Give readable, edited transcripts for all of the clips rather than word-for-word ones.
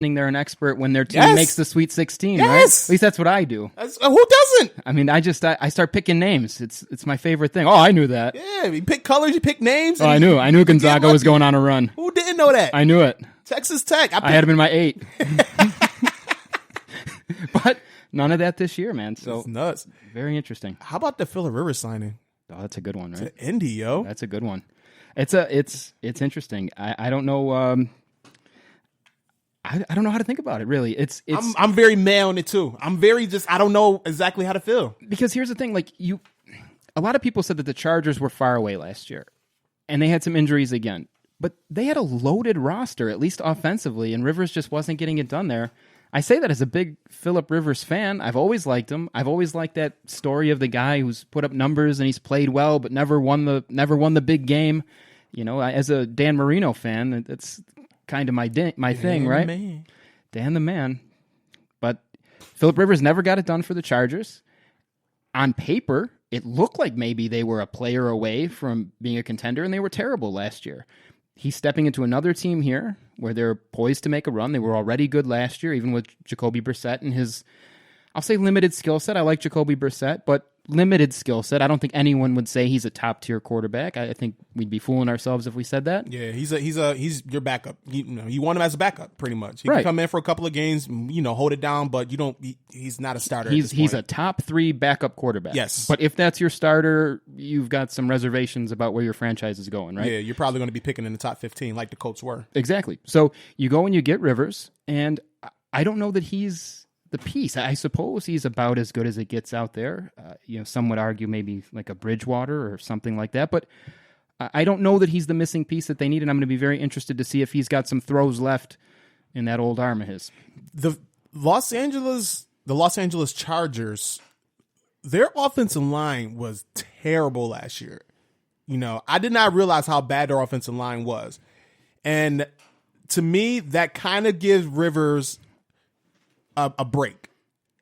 they're an expert when their team makes the Sweet 16, right? At least that's what I do. Who doesn't? I mean, I start picking names. It's my favorite thing. Oh, I knew that. Yeah, you pick colors, you pick names. Oh, I knew Gonzaga was going on a run. Who didn't know that? I knew it. Texas Tech. I had him in my 8. But none of that this year, man. So it's nuts. Very interesting. How about the Phillip Rivers signing? Oh, that's a good one, right? To Indy, yo. That's a good one. It's interesting. I don't know. I don't know how to think about it, really. I'm very mad on it too. I don't know exactly how to feel. Because here's the thing, a lot of people said that the Chargers were far away last year, and they had some injuries again. But they had a loaded roster, at least offensively, and Rivers just wasn't getting it done there. I say that as a big Phillip Rivers fan. I've always liked him. I've always liked that story of the guy who's put up numbers and he's played well, but never won the big game. You know, as a Dan Marino fan, that's kind of my thing, right? Man. Dan the man. But Phillip Rivers never got it done for the Chargers. On paper, it looked like maybe they were a player away from being a contender, and they were terrible last year. He's stepping into another team here where they're poised to make a run. They were already good last year, even with Jacoby Brissett and his, I'll say, limited skill set. I like Jacoby Brissett, but limited skill set. I don't think anyone would say he's a top tier quarterback. I think we'd be fooling ourselves if we said that. Yeah, he's your backup. You want him as a backup, pretty much. He right. can come in for a couple of games, hold it down, but he's not a starter. He's a top 3 backup quarterback. Yes, but if that's your starter, you've got some reservations about where your franchise is going, right? Yeah, you're probably going to be picking in the top 15, like the Colts were. Exactly. So you go and you get Rivers, and I don't know that he's the piece. I suppose he's about as good as it gets out there. Some would argue maybe like a Bridgewater or something like that, but I don't know that he's the missing piece that they need, and I'm going to be very interested to see if he's got some throws left in that old arm of his. The Los Angeles Chargers, their offensive line was terrible last year. I did not realize how bad their offensive line was. And to me, that kind of gives Rivers a break.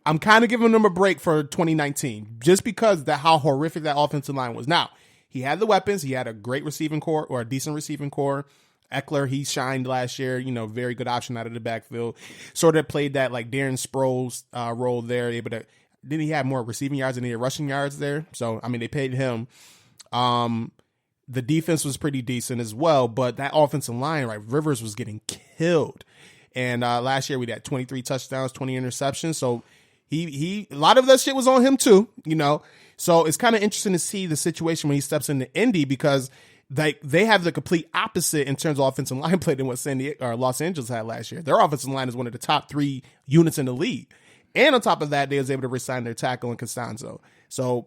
I'm kind of giving them a break for 2019 just because how horrific that offensive line was. Now, he had the weapons. He had a great receiving core, or a decent receiving core. Eckler, he shined last year, very good option out of the backfield. Sort of played that like Darren Sproles role there. Then he had more receiving yards than he had rushing yards there. So, I mean, they paid him. The defense was pretty decent as well, but that offensive line, right, Rivers was getting killed. And last year we had 23 touchdowns, 20 interceptions. So he a lot of that shit was on him too, So it's kind of interesting to see the situation when he steps into Indy, because they have the complete opposite in terms of offensive line play than what Los Angeles had last year. Their offensive line is one of the top 3 units in the league. And on top of that, they was able to resign their tackle in Costanzo. So,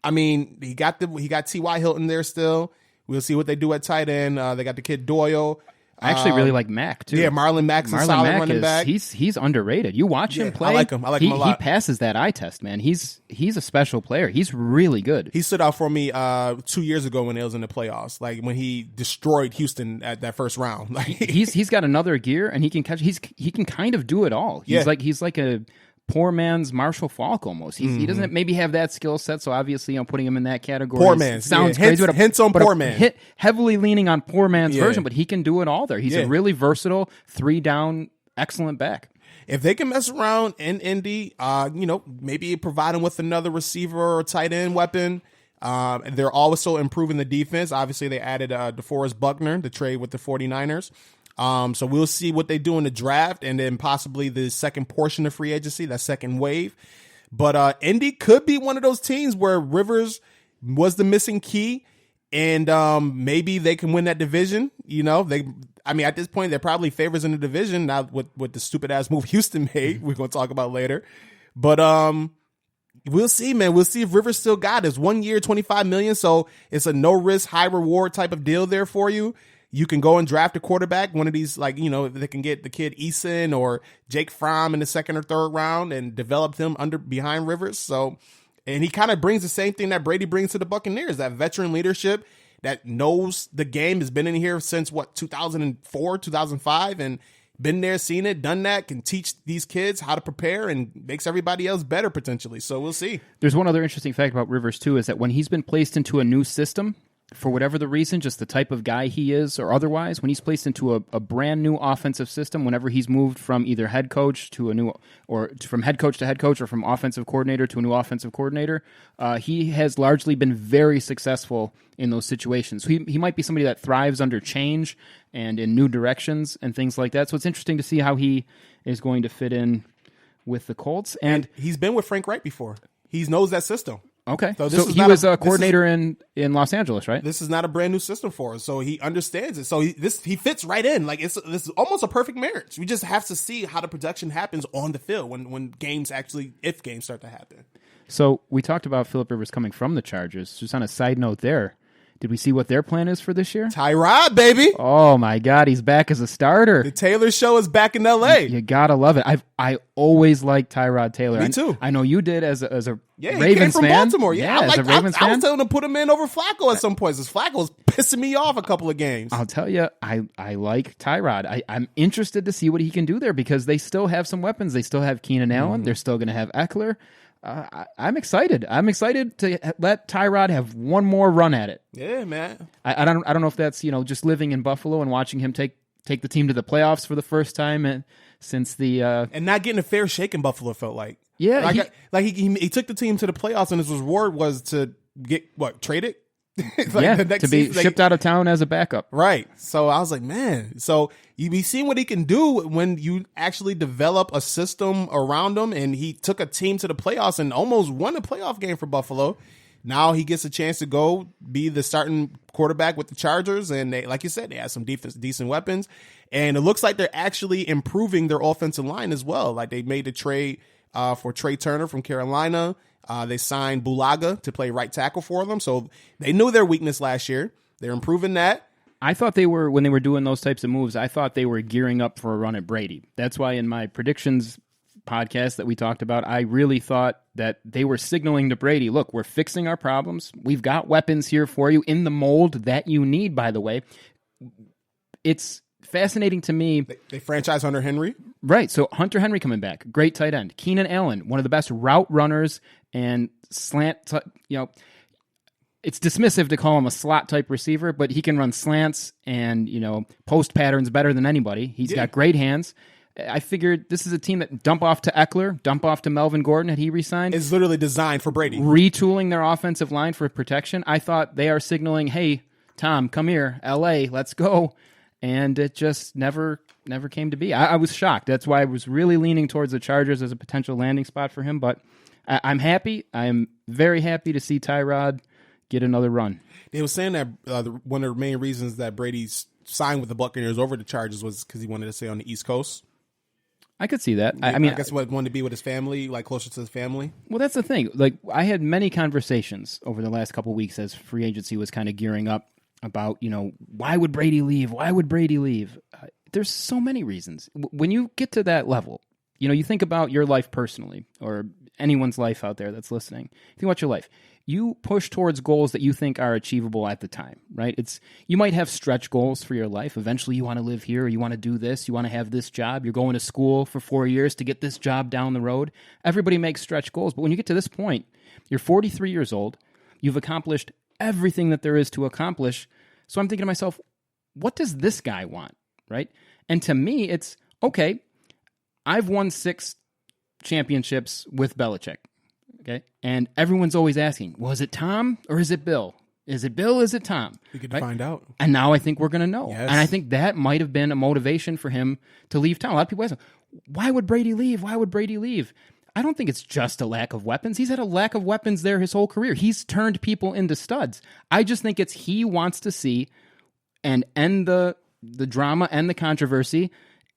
I mean, he got T.Y. Hilton there still. We'll see what they do at tight end. They got the kid Doyle. I actually really like Mack too. Yeah, Marlon Mack's a solid running back. He's underrated. You watch him play. I like him. I like him a lot. He passes that eye test, man. He's a special player. He's really good. He stood out for me 2 years ago when it was in the playoffs, like when he destroyed Houston at that first round. He's got another gear, and he can catch. He can kind of do it all. He's like a poor man's Marshall Falk almost. He doesn't maybe have that skill set, so obviously I'm putting him in that category. Poor man's sounds crazy. But hints on poor man. Heavily leaning on poor man's version, but he can do it all there. He's a really versatile 3-down, excellent back. If they can mess around in Indy, maybe provide him with another receiver or tight end weapon. They're also improving the defense. Obviously, they added DeForest Buckner, the trade with the 49ers. So we'll see what they do in the draft, and then possibly the second portion of free agency, that second wave. But Indy could be one of those teams where Rivers was the missing key, and maybe they can win that division. At this point, they're probably favorites in the division, now with the stupid ass move Houston made. We're going to talk about later. But we'll see, man. We'll see if Rivers still got it. It's 1 year, $25 million, so it's a no risk, high reward type of deal there for you. You can go and draft a quarterback, one of these, if they can get the kid Eason or Jake Fromm in the second or third round and develop them behind Rivers. So, and he kind of brings the same thing that Brady brings to the Buccaneers, that veteran leadership that knows the game, has been in here since 2004, 2005, and been there, seen it, done that, can teach these kids how to prepare and makes everybody else better potentially. So we'll see. There's one other interesting fact about Rivers too, is that when he's been placed into a new system, for whatever the reason, just the type of guy he is or otherwise, when he's placed into a brand new offensive system, whenever he's moved from either head coach to a new, or from head coach to head coach, or from offensive coordinator to a new offensive coordinator, he has largely been very successful in those situations. So he might be somebody that thrives under change and in new directions and things like that. So it's interesting to see how he is going to fit in with the Colts. And he's been with Frank Wright before. He knows that system. Okay, so he was a coordinator in Los Angeles, right? This is not a brand new system for us, so he understands it. So he fits right in. Like this is almost a perfect marriage. We just have to see how the production happens on the field when games if games start to happen. So we talked about Philip Rivers coming from the Chargers. Just on a side note there, did we see what their plan is for this year? Tyrod, baby. Oh my God, he's back as a starter. The Taylor Show is back in L.A. You gotta love it. I always liked Tyrod Taylor. Me too. I know you did as a Ravens he came from fan. Baltimore. Yeah, as a Ravens fan. I was telling him to put him in over Flacco at some points. Because Flacco was pissing me off a couple of games. I'll tell you, I like Tyrod. I'm interested to see what he can do there because they still have some weapons. They still have Keenan Allen. They're still going to have Eckler. I'm excited. I'm excited to let Tyrod have one more run at it. Yeah, man. I don't know if that's just living in Buffalo and watching him take the team to the playoffs for the first time since the and not getting a fair shake in Buffalo felt like. Yeah, he took the team to the playoffs and his reward was to get traded. To be shipped out of town as a backup. Right. So I was like, man. So you be seeing what he can do when you actually develop a system around him. And he took a team to the playoffs and almost won a playoff game for Buffalo. Now he gets a chance to go be the starting quarterback with the Chargers. And they, like you said, they have some decent weapons. And it looks like they're actually improving their offensive line as well. Like they made the trade for Trey Turner from Carolina. They signed Bulaga to play right tackle for them. So they knew their weakness last year. They're improving that. I thought when they were doing those types of moves, I thought they were gearing up for a run at Brady. That's why in my predictions podcast that we talked about, I really thought that they were signaling to Brady, look, we're fixing our problems. We've got weapons here for you in the mold that you need, by the way. It's fascinating to me. They franchise Hunter Henry. Right. So Hunter Henry coming back. Great tight end. Keenan Allen, one of the best route runners and slant, it's dismissive to call him a slot type receiver, but he can run slants and, post patterns better than anybody. He's got great hands. I figured this is a team that dump off to Eckler, dump off to Melvin Gordon had he resigned. It's literally designed for Brady. Retooling their offensive line for protection. I thought they are signaling, hey, Tom, come here, LA, let's go. And it just never came to be. I was shocked. That's why I was really leaning towards the Chargers as a potential landing spot for him. But I'm happy. I'm very happy to see Tyrod get another run. They were saying that one of the main reasons that Brady's signed with the Buccaneers over the Chargers was because he wanted to stay on the East Coast. I could see that. I guess what wanted to be with his family, like closer to his family. Well, that's the thing. Like I had many conversations over the last couple of weeks as free agency was kind of gearing up about, why would Brady leave? Why would Brady leave? There's so many reasons. When you get to that level, you think about your life personally or anyone's life out there that's listening. Think about your life. You push towards goals that you think are achievable at the time, right? You might have stretch goals for your life. Eventually you want to live here, or you want to do this, you want to have this job. You're going to school for 4 years to get this job down the road. Everybody makes stretch goals. But when you get to this point, you're 43 years old. You've accomplished everything that there is to accomplish. So I'm thinking to myself, what does this guy want, right? And to me, it's, okay, I've won 6 championships with Belichick, okay? And everyone's always asking, well, is it Tom or is it Bill? Is it Bill? Is it Tom? We get to find out. And now I think we're going to know. Yes. And I think that might have been a motivation for him to leave town. A lot of people ask, why would Brady leave? Why would Brady leave? I don't think it's just a lack of weapons. He's had a lack of weapons there his whole career. He's turned people into studs. I just think it's he wants to see and end the drama and the controversy.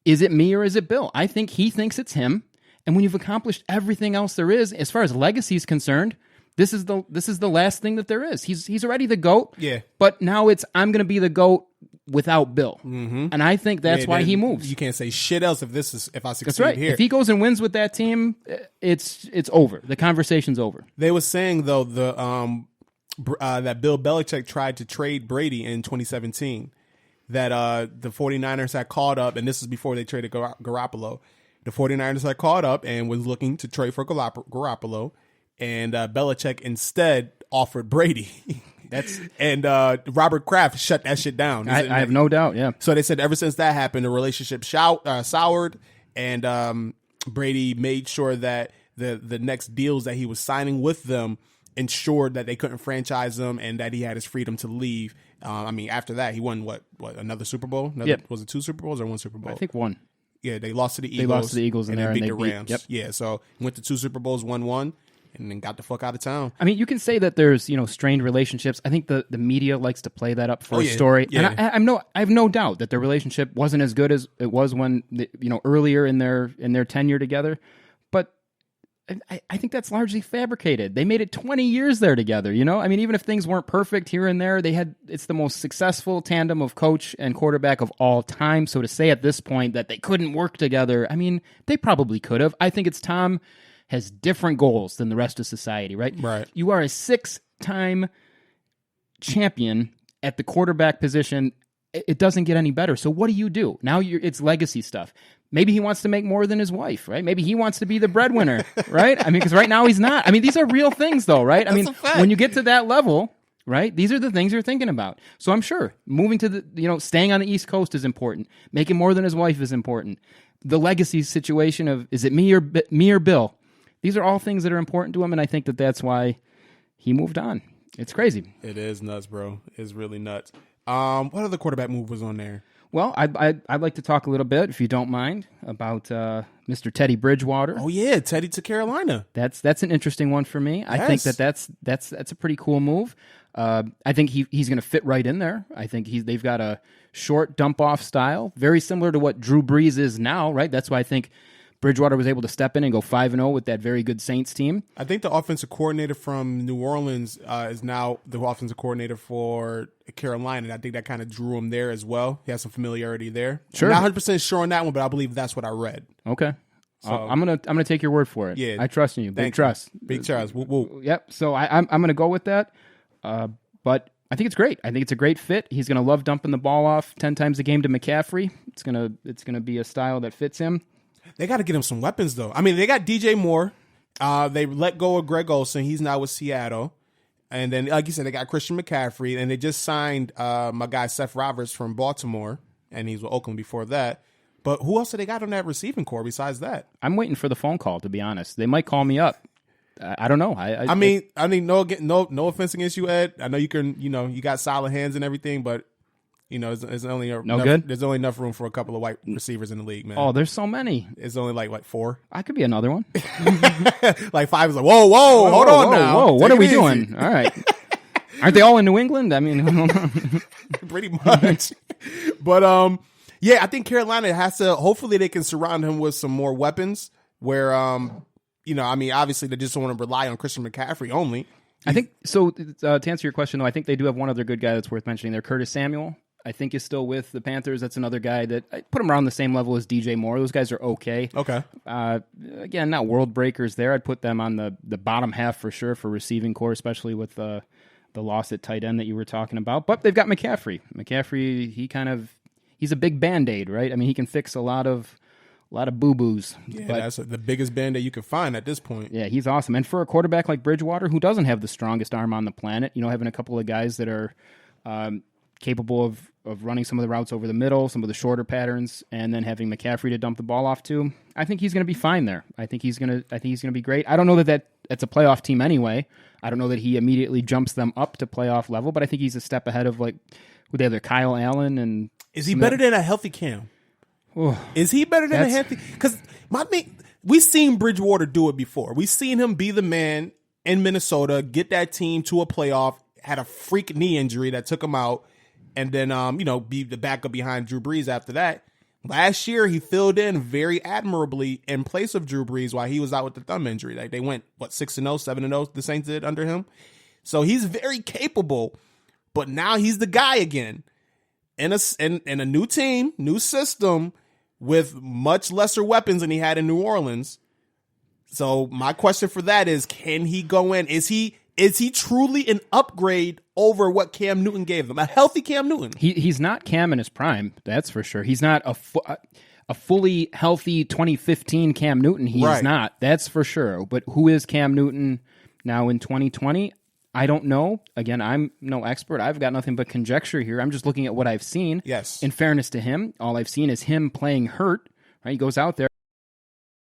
Is it me or is it Bill? I think he thinks it's him. And when you've accomplished everything else there is, as far as legacy is concerned, this is the last thing that there is. He's already the GOAT. Yeah. But now it's I'm going to be the GOAT without Bill. Mm-hmm. And I think that's why he moves. You can't say shit else if I succeed that's right. here. If he goes and wins with that team, it's over. The conversation's over. They were saying though that Bill Belichick tried to trade Brady in 2017. That the 49ers had called up, and this is before they traded Garoppolo. The 49ers had called up and was looking to trade for Garoppolo, and Belichick instead offered Brady. And Robert Kraft shut that shit down. I have no doubt, yeah. So they said ever since that happened, the relationship soured, and Brady made sure that the next deals that he was signing with them ensured that they couldn't franchise him and that he had his freedom to leave. After that, he won what another Super Bowl? Was it 2 Super Bowls or 1 Super Bowl? I think 1. Yeah, they lost to the Eagles. They lost to the Eagles and there, then beat and the they Rams. Yep. Yeah, so he went to 2 Super Bowls, won 1, and then got the fuck out of town. I mean, you can say that there's strained relationships. I think the media likes to play that up for a story, yeah. and I have no doubt that their relationship wasn't as good as it was when earlier in their tenure together. But I think that's largely fabricated. They made it 20 years there together. I mean, even if things weren't perfect here and there, it's the most successful tandem of coach and quarterback of all time. So to say at this point that they couldn't work together, I mean, they probably could have. I think it's Tom has different goals than the rest of society, right? Right. You are a 6-time champion at the quarterback position. It doesn't get any better. So what do? Now it's legacy stuff. Maybe he wants to make more than his wife, right? Maybe he wants to be the breadwinner, right? I mean, because right now he's not. I mean, these are real things, though, right? I mean, when you get to that level, right, these are the things you're thinking about. So I'm sure moving to staying on the East Coast is important. Making more than his wife is important. The legacy situation of, is it me or Bill? These are all things that are important to him, and I think that's why he moved on. It's crazy. It is nuts, bro. It's really nuts. What other quarterback move was on there? Well, I'd like to talk a little bit, if you don't mind, about Mr. Teddy Bridgewater. Oh yeah, Teddy to Carolina. That's an interesting one for me. I think that's a pretty cool move. I think he's going to fit right in there. I think they've got a short dump off style, very similar to what Drew Brees is now, right? That's why I think Bridgewater was able to step in and go 5-0 with that very good Saints team. I think the offensive coordinator from New Orleans is now the offensive coordinator for Carolina, and I think that kind of drew him there as well. He has some familiarity there. Sure. I'm not 100% sure on that one, but I believe that's what I read. Okay. So, I'm gonna take your word for it. Yeah, I trust in you. Big trust. Big trust. Woo, woo. Yep. So I'm gonna go with that. But I think it's great. I think it's a great fit. He's gonna love dumping the ball off 10 times a game to McCaffrey. It's gonna be a style that fits him. They got to get him some weapons, though. I mean, they got DJ Moore. They let go of Greg Olsen. He's now with Seattle. And then, like you said, they got Christian McCaffrey. And they just signed my guy Seth Roberts from Baltimore. And he's with Oakland before that. But who else do they got on that receiving core besides that? I'm waiting for the phone call, to be honest. They might call me up. I don't know. I mean, no offense against you, Ed. I know you can, you got solid hands and everything, but there's only there's only enough room for a couple of white receivers in the league, man. Oh, there's so many. It's only like 4. I could be another one. Like 5 is like, whoa, hold on now. Whoa, what are we doing? All right. Aren't they all in New England? I mean, pretty much. But yeah, I think Carolina has to. Hopefully, they can surround him with some more weapons. Where obviously they just don't want to rely on Christian McCaffrey only. I think so. To answer your question, though, I think they do have one other good guy that's worth mentioning there. Curtis Samuel, I think, is still with the Panthers. That's another guy that I put him around the same level as DJ Moore. Those guys are okay. Okay. Again, not world breakers there. I'd put them on the bottom half for sure for receiving core, especially with the loss at tight end that you were talking about. But they've got McCaffrey. McCaffrey, he's a big Band-Aid, right? I mean, he can fix a lot of boo-boos. Yeah, that's the biggest Band-Aid you can find at this point. Yeah, he's awesome. And for a quarterback like Bridgewater, who doesn't have the strongest arm on the planet, having a couple of guys that are capable of running some of the routes over the middle, some of the shorter patterns, and then having McCaffrey to dump the ball off to, I think he's going to be fine there. I think he's going to be great. I don't know that's a playoff team anyway. I don't know that he immediately jumps them up to playoff level, but I think he's a step ahead of with the other Kyle Allen and. Is he better than a healthy Cam? Oh, is he better than a healthy? Because we've seen Bridgewater do it before. We've seen him be the man in Minnesota, get that team to a playoff, had a freak knee injury that took him out, and then be the backup behind Drew Brees after that. Last year, he filled in very admirably in place of Drew Brees while he was out with the thumb injury. Like they went 6-0, 7-0. The Saints did under him, so he's very capable. But now he's the guy again in a new team, new system with much lesser weapons than he had in New Orleans. So my question for that is, can he go in? Is he truly an upgrade over what Cam Newton gave them? A healthy Cam Newton. He's not Cam in his prime, that's for sure. He's not a fully healthy 2015 Cam Newton. He's not, that's for sure. But who is Cam Newton now in 2020? I don't know. Again, I'm no expert. I've got nothing but conjecture here. I'm just looking at what I've seen. Yes. In fairness to him, all I've seen is him playing hurt. Right? He goes out there.